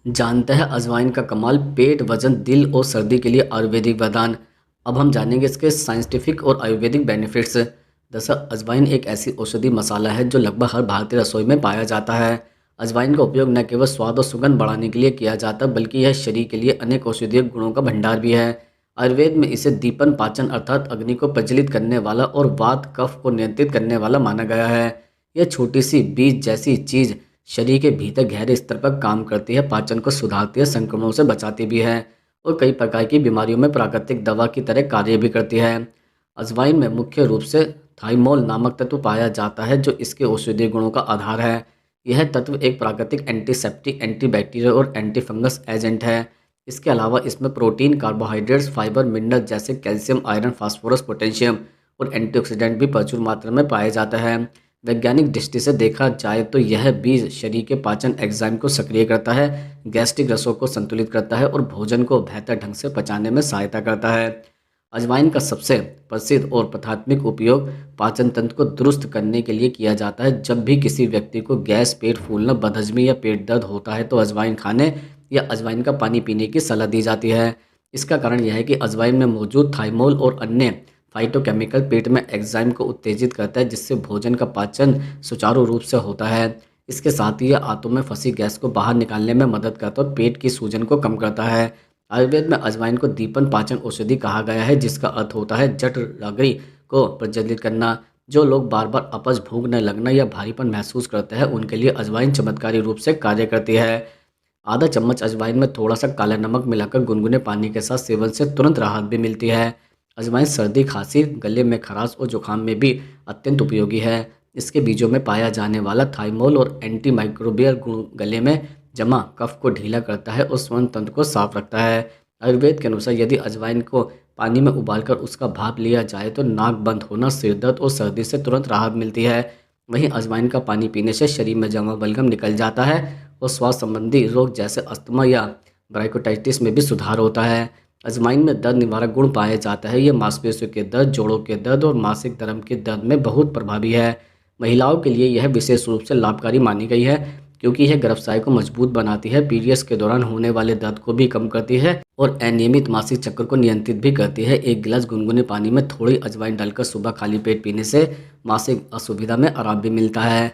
जानते हैं अजवाइन का कमाल, पेट, वजन, दिल और सर्दी के लिए आयुर्वेदिक वरदान। अब हम जानेंगे इसके साइंटिफिक और आयुर्वेदिक बेनिफिट्स। दरअसल अजवाइन एक ऐसी औषधि मसाला है जो लगभग हर भारतीय रसोई में पाया जाता है। अजवाइन का उपयोग न केवल स्वाद और सुगंध बढ़ाने के लिए किया जाता है, बल्कि यह शरीर के लिए अनेक औषधीय गुणों का भंडार भी है। आयुर्वेद में इसे दीपन पाचन अर्थात अग्नि को प्रज्वलित करने वाला और वात कफ को नियंत्रित करने वाला माना गया है। यह छोटी सी बीज जैसी चीज शरीर के भीतर गहरे स्तर पर काम करती है, पाचन को सुधारती है, संक्रमणों से बचाती भी है और कई प्रकार की बीमारियों में प्राकृतिक दवा की तरह कार्य भी करती है। अजवाइन में मुख्य रूप से थाइमोल नामक तत्व पाया जाता है जो इसके औषधीय गुणों का आधार है। यह तत्व एक प्राकृतिक एंटीसेप्टिक, एंटीबैक्टीरियल और एंटीफंगस एजेंट है। इसके अलावा इसमें प्रोटीन, कार्बोहाइड्रेट्स, फाइबर, मिनरल जैसे कैल्शियम, आयरन, फास्फोरस, पोटेशियम और एंटीऑक्सीडेंट भी प्रचुर मात्रा में पाए जाते हैं। वैज्ञानिक दृष्टि से देखा जाए तो यह बीज शरीर के पाचन एंजाइम को सक्रिय करता है, गैस्ट्रिक रसों को संतुलित करता है और भोजन को बेहतर ढंग से पचाने में सहायता करता है। अजवाइन का सबसे प्रसिद्ध और प्राथमिक उपयोग पाचन तंत्र को दुरुस्त करने के लिए किया जाता है। जब भी किसी व्यक्ति को गैस, पेट फूलना, बदहजमी या पेट दर्द होता है तो अजवाइन खाने या अजवाइन का पानी पीने की सलाह दी जाती है। इसका कारण यह है कि अजवाइन में मौजूद थाइमोल और अन्य फाइटोकेमिकल पेट में एंजाइम को उत्तेजित करता है, जिससे भोजन का पाचन सुचारू रूप से होता है। इसके साथ ही यह आंतों में फंसी गैस को बाहर निकालने में मदद करता है और पेट की सूजन को कम करता है। आयुर्वेद में अजवाइन को दीपन पाचन औषधि कहा गया है, जिसका अर्थ होता है जठराग्नि को प्रज्वलित करना। जो लोग बार बार अपच, भूख न लगना या भारीपन महसूस करते हैं उनके लिए अजवाइन चमत्कारी रूप से कार्य करती है। आधा चम्मच अजवाइन में थोड़ा सा काला नमक मिलाकर गुनगुने पानी के साथ सेवन से तुरंत राहत भी मिलती है। अजवाइन सर्दी, खांसी, गले में खराश और जुकाम में भी अत्यंत उपयोगी है। इसके बीजों में पाया जाने वाला थाइमोल और एंटी माइक्रोबियल गुण गले में जमा कफ को ढीला करता है और श्वसन तंत्र को साफ रखता है। आयुर्वेद के अनुसार यदि अजवाइन को पानी में उबालकर उसका भाप लिया जाए तो नाक बंद होना, सिर दर्द और सर्दी से तुरंत राहत मिलती है। वहीं अजवाइन का पानी पीने से शरीर में जमा बलगम निकल जाता है और श्वास संबंधी रोग जैसे अस्थमा या ब्राइकोटाइटिस में भी सुधार होता है। अजवाइन में दर्द निवारक गुण पाया जाता है। ये मांसपेशियों के दर्द, जोड़ों के दर्द और मासिक धर्म के दर्द में बहुत प्रभावी है। महिलाओं के लिए यह विशेष रूप से लाभकारी मानी गई है क्योंकि यह गर्भाशय को मजबूत बनाती है, पीरियड्स के दौरान होने वाले दर्द को भी कम करती है और अनियमित मासिक चक्र को नियंत्रित भी करती है। एक गिलास गुनगुने पानी में थोड़ी अजवाइन डालकर सुबह खाली पेट पीने से मासिक असुविधा में आराम भी मिलता है।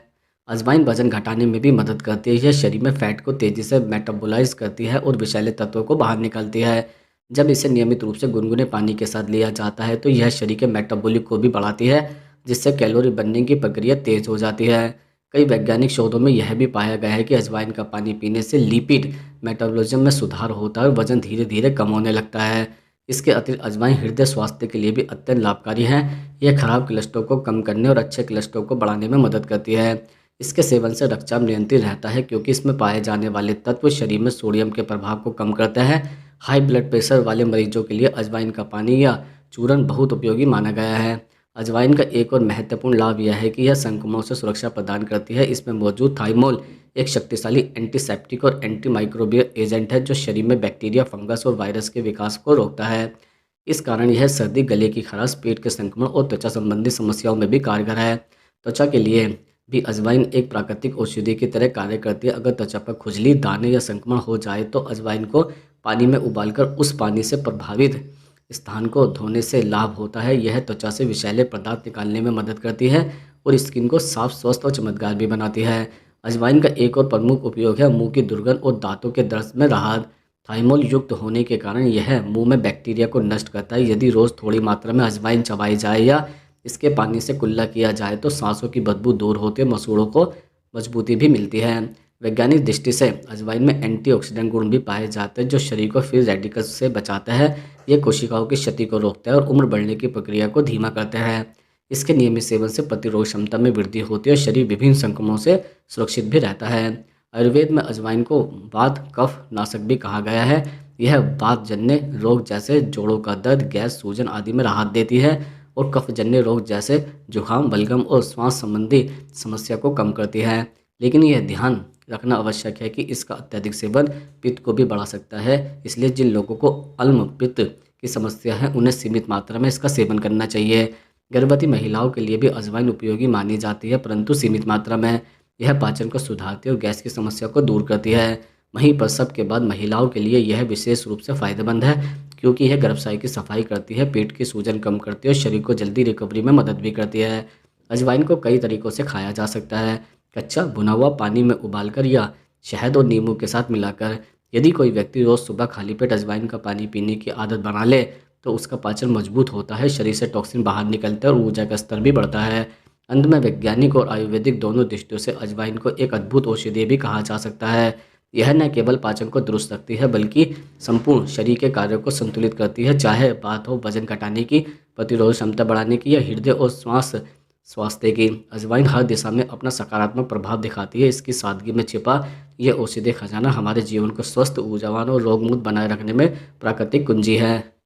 अजवाइन वजन घटाने में भी मदद करती है। यह शरीर में फैट को तेजी से मेटाबोलाइज करती है और विषैले तत्वों को बाहर निकालती है। जब इसे नियमित रूप से गुनगुने पानी के साथ लिया जाता है तो यह शरीर के मेटाबॉलिक को भी बढ़ाती है, जिससे कैलोरी बनने की प्रक्रिया तेज हो जाती है। कई वैज्ञानिक शोधों में यह भी पाया गया है कि अजवाइन का पानी पीने से लिपिड मेटाबॉलिज्म में सुधार होता है और वजन धीरे धीरे कम होने लगता है। इसके अतिरिक्त अजवाइन हृदय स्वास्थ्य के लिए भी अत्यंत लाभकारी है। यह खराब कोलेस्ट्रॉल को कम करने और अच्छे कोलेस्ट्रॉल को बढ़ाने में मदद करती है। इसके सेवन से रक्तचाप नियंत्रित रहता है क्योंकि इसमें पाए जाने वाले तत्व शरीर में सोडियम के प्रभाव को कम करते हैं। हाई ब्लड प्रेशर वाले मरीजों के लिए अजवाइन का पानी या चूर्ण बहुत उपयोगी माना गया है। अजवाइन का एक और महत्वपूर्ण लाभ यह है कि यह संक्रमणों से सुरक्षा प्रदान करती है। इसमें मौजूद थाइमोल एक शक्तिशाली एंटीसेप्टिक और एंटी माइक्रोबियल एजेंट है जो शरीर में बैक्टीरिया, फंगस और वायरस के विकास को रोकता है। इस कारण यह सर्दी, गले की खराश, पेट के संक्रमण और त्वचा संबंधी समस्याओं में भी कारगर है। त्वचा के लिए भी अजवाइन एक प्राकृतिक औषधि की तरह कार्य करती है। अगर त्वचा पर खुजली, दाने या संक्रमण हो जाए तो अजवाइन को पानी में उबालकर उस पानी से प्रभावित स्थान को धोने से लाभ होता है। यह त्वचा से विषैले पदार्थ निकालने में मदद करती है और स्किन को साफ, स्वस्थ और चमकदार भी बनाती है। अजवाइन का एक और प्रमुख उपयोग है मुंह की दुर्गंध और दांतों के दर्द में राहत। थाइमोल युक्त होने के कारण यह मुंह में बैक्टीरिया को नष्ट करता है। यदि रोज़ थोड़ी मात्रा में अजवाइन चबाई जाए या इसके पानी से कुल्ला किया जाए तो सांसों की बदबू दूर होती है, मसूड़ों को मजबूती भी मिलती है। वैज्ञानिक दृष्टि से अजवाइन में एंटीऑक्सीडेंट गुण भी पाए जाते हैं जो शरीर को फ्री रेडिकल्स से बचाता है। ये कोशिकाओं की क्षति को रोकता है और उम्र बढ़ने की प्रक्रिया को धीमा करता है। इसके नियमित सेवन से प्रतिरोध क्षमता में वृद्धि होती है और शरीर विभिन्न संक्रमणों से सुरक्षित भी रहता है। आयुर्वेद में अजवाइन को वात कफ नाशक भी कहा गया है। यह वात जन्य रोग जैसे जोड़ों का दर्द, गैस, सूजन आदि में राहत देती है और कफजन्य रोग जैसे जुकाम, बलगम और श्वास संबंधी समस्या को कम करती है। लेकिन यह ध्यान रखना आवश्यक है कि इसका अत्यधिक सेवन पित्त को भी बढ़ा सकता है। इसलिए जिन लोगों को अम्ल पित्त की समस्या है उन्हें सीमित मात्रा में इसका सेवन करना चाहिए। गर्भवती महिलाओं के लिए भी अजवाइन उपयोगी मानी जाती है, परंतु सीमित मात्रा में। यह पाचन को सुधारती है और गैस की समस्या को दूर करती है। वहीं प्रसव के बाद महिलाओं के लिए यह विशेष रूप से फ़ायदेमंद है, क्योंकि यह गर्भाशय की सफाई करती है, पेट की सूजन कम करती है और शरीर को जल्दी रिकवरी में मदद भी करती है। अजवाइन को कई तरीक़ों से खाया जा सकता है, कच्चा, भुना हुआ, पानी में उबालकर या शहद और नींबू के साथ मिलाकर। यदि कोई व्यक्ति रोज़ सुबह खाली पेट अजवाइन का पानी पीने की आदत बना ले, तो उसका पाचन मजबूत होता है, शरीर से टॉक्सिन बाहर निकलता है और ऊर्जा का स्तर भी बढ़ता है। अंत में वैज्ञानिक और आयुर्वेदिक दोनों दृष्टियों से अजवाइन को एक अद्भुत औषधि भी कहा जा सकता है। यह न केवल पाचन को दुरुस्त रखती है, बल्कि संपूर्ण शरीर के कार्यों को संतुलित करती है, चाहे बात हो वजन घटाने की, प्रतिरोधक क्षमता बढ़ाने की या हृदय और श्वास स्वास्थ्य की। अजवाइन हर दिशा में अपना सकारात्मक प्रभाव दिखाती है। इसकी सादगी में छिपा यह औषधि खजाना हमारे जीवन को स्वस्थ, ऊर्जावान और रोगमुक्त बनाए रखने में प्राकृतिक कुंजी है।